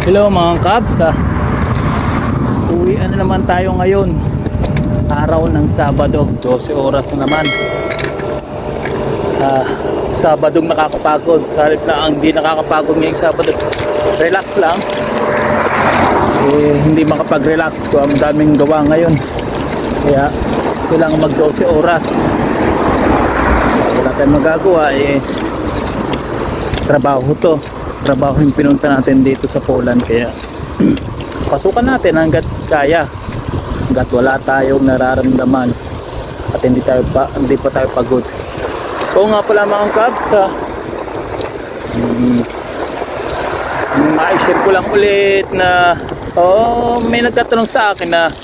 Hello mga kabs, uwian na naman tayo ngayon, araw ng Sabado, 12 oras na naman. Sabadong nakakapagod, sa halip na ang di nakakapagod ngayong Sabado, relax lang. Hindi makapag-relax ko, ang daming gawa ngayon, kaya kailangan mag 12 oras. Wala tayong magagawa, trabaho yung pinunta natin dito sa Poland, kaya pasukan natin hanggat kaya, hanggat wala tayong nararamdaman at hindi pa tayo pagod. Oo nga pala mga kabs, ma-share ko lang ulit na may nagtatanong sa akin na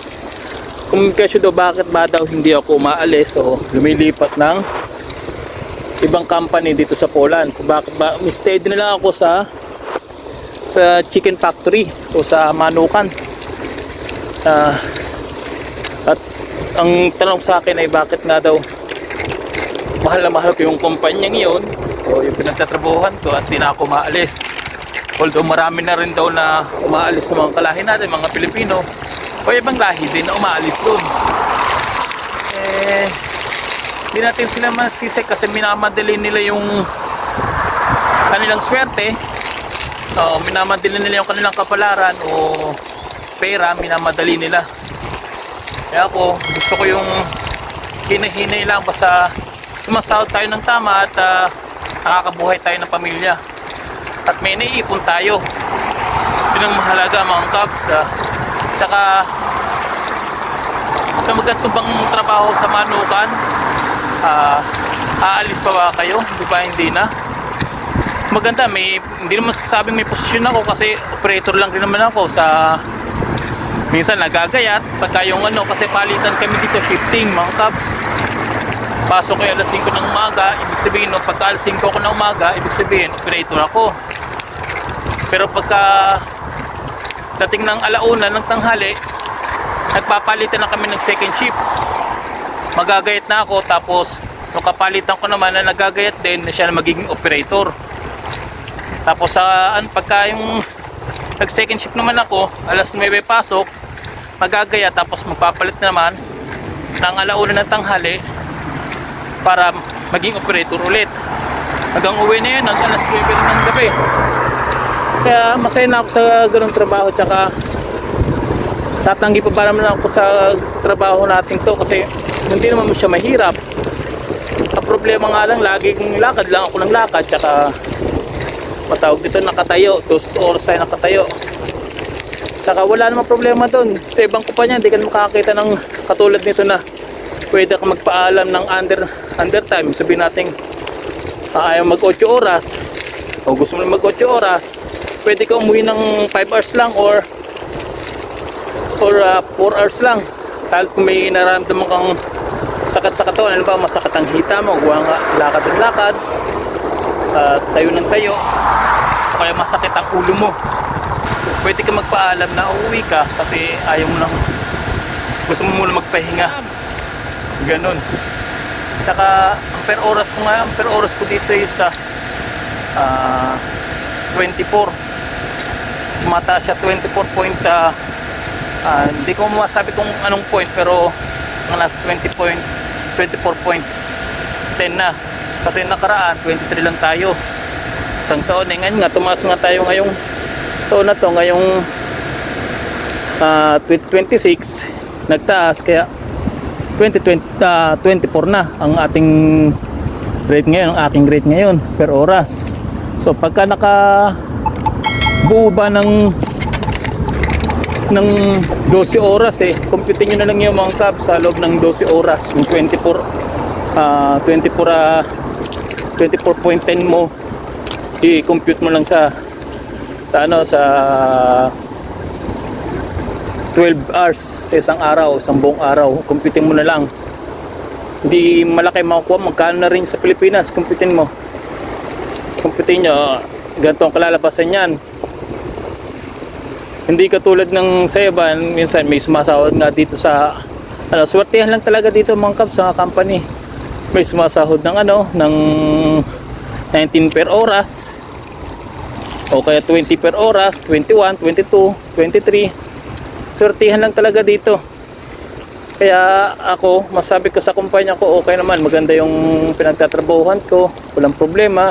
kung kesyo daw bakit ba daw hindi ako umaalis o lumilipat ng ibang company dito sa Poland, kung bakit ba stay din na lang ako sa chicken factory o sa manukan. At ang tanong sa akin ay bakit nga daw mahal na mahal ko yung kumpanyang iyon o yung pinagtatrabuhan ko at di na ako maalis, although marami na rin daw na umaalis sa mga kalahi natin, mga Pilipino o ibang lahi din na umaalis doon. Hindi natin sila masisi kasi minamadali nila yung kanilang swerte, minamadali nila yung kanilang kapalaran o pera, minamadali nila. Kaya ako gusto ko yung hinahinay lang, basta sumasahod tayo ng tama at nakakabuhay tayo ng pamilya at may naiipon tayo. Yun ang mahalaga mga kabs. Tsaka sa magandang bang trabaho sa manukan, aalis pa ba kayo? Di ba hindi na? Maganda, hindi naman sasabing may posisyon ako kasi operator lang rin naman ako sa minsan nagagayat pagka yung kasi palitan kami dito, shifting mga kabs. Pasok kayo alas 5 ng umaga, ibig sabihin pagka alas 5 ako ng umaga, ibig sabihin operator ako. Pero pagka dating ng alauna ng tanghali, nagpapalitan na kami ng second shift. Magagayat na ako, tapos nung kapalitan ko naman na nagagayat din na siya na magiging operator. Tapos pagka yung nag second shift naman ako, alas 9 pasok, magagayat, tapos magpapalit naman ng alauna ng tanghali para maging operator ulit. Hanggang uwi na yun, hanggang alas 9 ng gabi. Kaya masaya na ako sa ganung trabaho, tsaka tatanggi pa naman ako sa trabaho natin to kasi hindi naman siya mahirap. Ang problema nga lang, laging lakad lang ako ng lakad, tsaka matawag dito nakatayo, 2 oras tayo nakatayo. Tsaka wala namang problema doon. Sa ibang kumpanya hindi ka makakita ng katulad nito na pwede ka magpaalam ng undertime. Sabihin natin ayaw mag 8 oras o gusto mo mag 8 oras, pwede ka umuwi ng 5 hours lang or 4 hours lang. Kahit kung may nararamdaman kang sakit sa katawan, ano ba, masakit ang hita mo, gawa nga lakad ng lakad, tayo ng tayo, o kaya masakit ang ulo mo, pwede ka magpaalam na uuwi ka kasi ayaw mo lang, gusto mo muna magpahinga, ganun. Saka ang per oras ko dito is 24, tumataas siya 24 hindi ko masabi kung anong point, pero nasa 24.10 na, kasi nakaraan 23 lang tayo isang taon. Ngayon nga tumaas nga tayo ngayong taon na to, ngayong 2026 nagtaas, kaya 24 na ang ating rate ngayon, ang aking rate ngayon per oras. So pagka nakabuo ba ng 12 oras, compute nyo na lang yung mga kabs sa loob ng 12 oras, yung 24.10 mo, i-compute mo lang sa 12 hours sa isang araw, isang buong araw, computing mo na lang. Hindi malaki makukuha, magkano na rin sa Pilipinas, computing mo, computing nyo, ganito ang kalalabasan yan. Hindi katulad ng sa iba, minsan may sumasahod nga dito sa swertihan lang talaga dito mga kabs sa company. May sumasahod ng ng 19 per oras. o kaya 20 per oras, 21, 22, 23. Swertihan lang talaga dito. Kaya ako, masabi ko sa kumpanya ko, okay naman, maganda yung pinagtatrabahuhan ko, walang problema.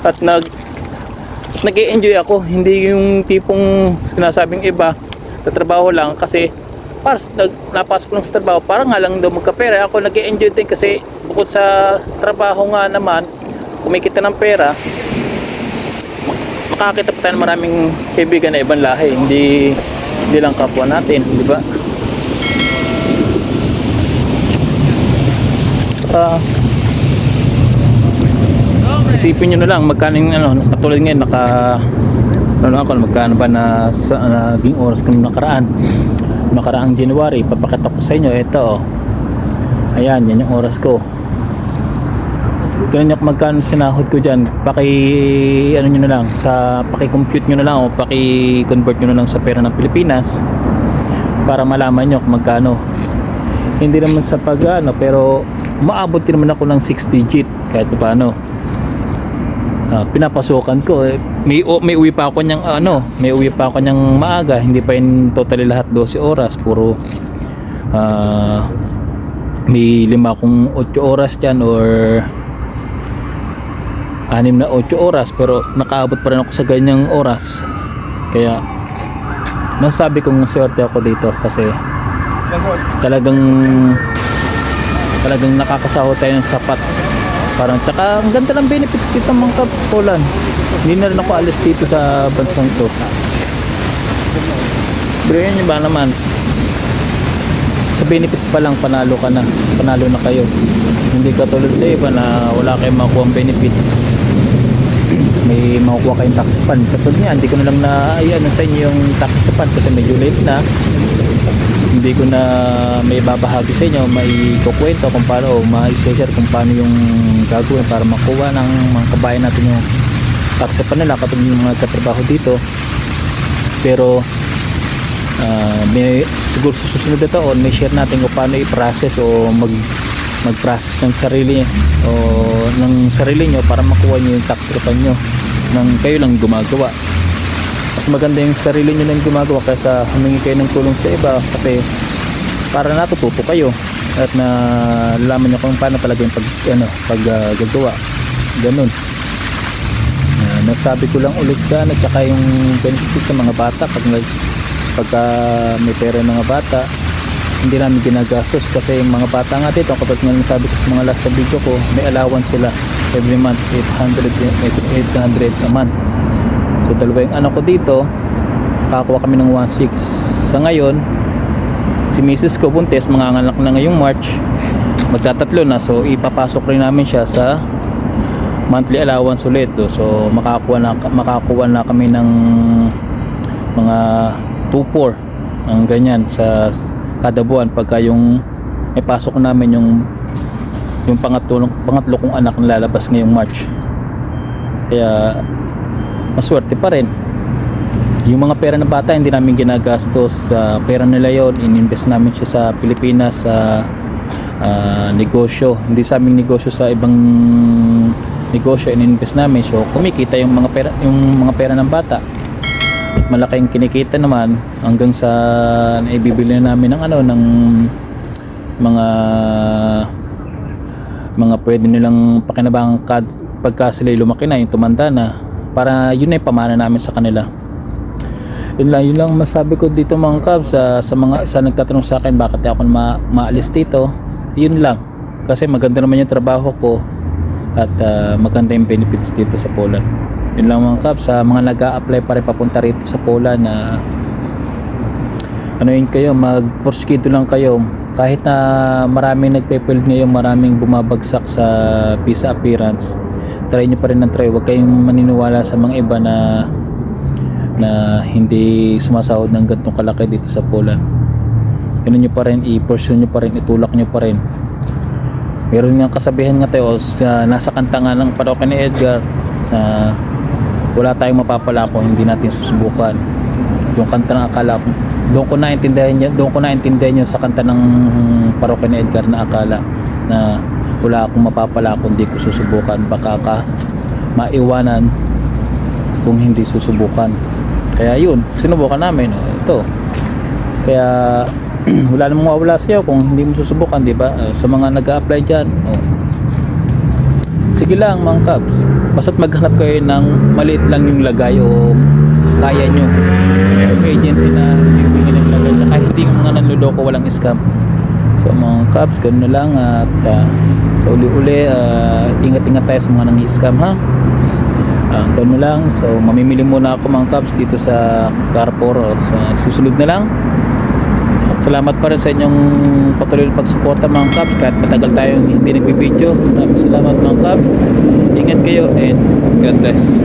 At nag-e-enjoy ako, hindi yung tipong sinasabing iba, tatrabaho lang kasi para napasok lang sa trabaho, para nga lang daw magkapera. Ako nag-e-enjoy din kasi bukod sa trabaho nga naman, kumikita ng pera, makakita pa tayo ng maraming kaibigan na ibang lahi, hindi lang kapwa natin, di ba? Isipin nyo na lang magkano yung katulad ngayon magkano ba na sa naging oras kung nakaraang January. Papakita ko sa inyo ito, ayan, yan yung oras ko. Ganun yung magkano sinahod ko dyan. Nyo na lang paki-compute nyo na lang o paki-convert nyo na lang sa pera ng Pilipinas para malaman nyo kung magkano. Hindi naman sa pero maabot din naman ako ng 6 digit kahit paano. Pinapasukan ko, may uwi pa ako niyang maaga, hindi pa yun totally lahat 12 oras, puro may 5 akong 8 oras dyan or 6 na 8 oras, pero nakaabot pa rin ako sa ganyang oras. Kaya nasabi kong swerte ako dito kasi talagang nakakasahod tayo ng sapat. Parang tsaka ang ganda ng benefits dito mga kapulan. Hindi na rin ako alis dito sa bansang to. Pero yun ba naman, sa benefits pa lang panalo na kayo. Hindi katulad sa iba na wala kayong makuha ang benefits. May makukuha kayong tax fund. Katulad niya, hindi ko na lang sa inyo yung tax fund kasi medyo late na. Hindi ko na may babahagi sa inyo, may kukwento kung paano, ma-share kung paano yung gagawin para makuha ng mga kabayan natin yung tax fund nila katulad yung mga katrabaho dito. Pero may siguro sa susunod na taon may share natin kung paano i-process o mag-process ng sarili nyo para makuha nyo yung tax refund nyo nang kayo lang gumagawa. Mas maganda yung sarili nyo lang gumagawa kaysa humingi kayo ng tulong sa iba, kasi para natututo kayo at nalaman nyo kung paano talaga yung paggagawa. Ganun. Nasabi ko lang ulit sa tsaka yung benefit sa mga bata pagka may pera ng mga bata, hindi namin ginagastos kasi yung mga bata nga dito, kapag nga nasabi ko sa mga last sa video ko, may allowance sila every month, 800 a month. So dalawa yung anak ko dito, kakakuha kami ng 1.6. Sa ngayon, si Mrs. ko buntis, manganganak na ngayong March, magtatatlo na, so ipapasok rin namin siya sa monthly allowance ulit. So makakuha na kami ng mga 2.4 ang ganyan sa kada buwan pagka yung may pasok namin yung pangatlo kong anak na lalabas ngayong March. Kaya maswerte pa rin. Yung mga pera ng bata hindi namin ginagastos, pera nila yon, ininvest namin siya sa Pilipinas sa negosyo, hindi sa aming negosyo, sa ibang negosyo ininvest namin. So kumikita yung mga pera ng bata, malaking kinikita naman hanggang sa naibibili namin ng mga pwede nilang pakinabangan pagka sila lumaki na, yung tumanda na, para yun na yung pamana namin sa kanila. Yun lang masabi ko dito mga kabs, sa nagtatanong sa akin bakit ako maalis dito. Yun lang, kasi maganda naman yung trabaho ko at maganda yung benefits dito sa Poland. Yun lang mga kabs, sa mga nag-a-apply pa rin papunta rito sa Poland na kayo, mag-porskido lang kayo. Kahit na maraming nagpe-field ngayon, maraming bumabagsak sa visa appearance, try nyo pa rin ng try. Huwag kayong maniniwala sa mga iba na hindi sumasahod ng gantong kalaki dito sa Poland. Ganun nyo pa rin, i-pursue nyo pa rin, itulak nyo pa rin. Meron nga kasabihan nga tayo, nasa kanta nga ng parokya ni Edgar, na wala tayong mapapala kung hindi natin susubukan. Yung kanta ng Akala, doon ko naintindihan yun sa kanta ng parokya ni Edgar na Akala, na wala akong mapapala kung hindi ko susubukan. Baka ka maiwanan kung hindi susubukan. Kaya yun, sinubukan namin. Ito. Kaya wala namang mawawala sa'yo kung hindi mo susubukan, di ba? Sa mga nag-a-apply dyan, sige lang mga kabs, basta't maghanap kayo ng maliit lang yung lagay o kaya nyo. May agency na hindi humingi ng lagay, kahit hindi yung mga nanluloko, walang scam. So mga kabs, ganun na lang. At sa uli-uli, ingat-ingat tayo sa mga nang-i-scam, ha. Ganun lang. So mamimili muna ako mga kabs dito sa Carrefour. Sa susunod na lang. Salamat pa rin sa inyong patuloy na pagsuporta mga kabs, kahit matagal tayong hindi nagbibideo. Maraming salamat mga kabs. Ingat kayo and God bless.